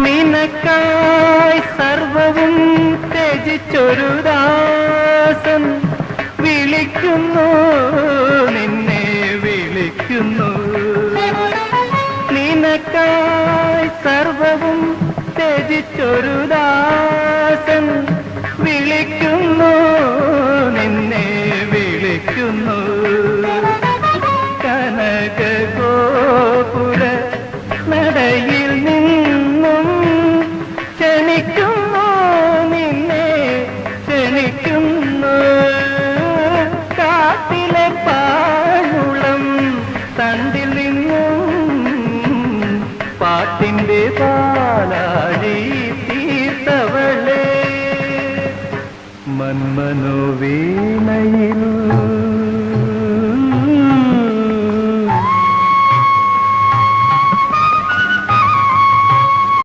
നിനക്കായി സർവവും ത്യജിച്ചൊരു ദാസൻ വിളിക്കുന്നു, നിന്നെ വിളിക്കുന്നു. നിനക്കായി സർവവും ത്യജിച്ചൊരു ദാസൻ വിളിക്കുന്നു, നിന്നെ വിളിക്കുന്നു. കനകഗോപുര നടയിൽ നിന്നും ക്ഷണിക്കുന്നു, നിന്നെ ക്ഷണിക്കുന്നു. കാട്ടിലെ പാഴുളം തണ്ടിൽ നിന്നും പാട്ടിന്റെ പാലാഴി തീർത്തവളെ, മന്മനോവീണയിൽ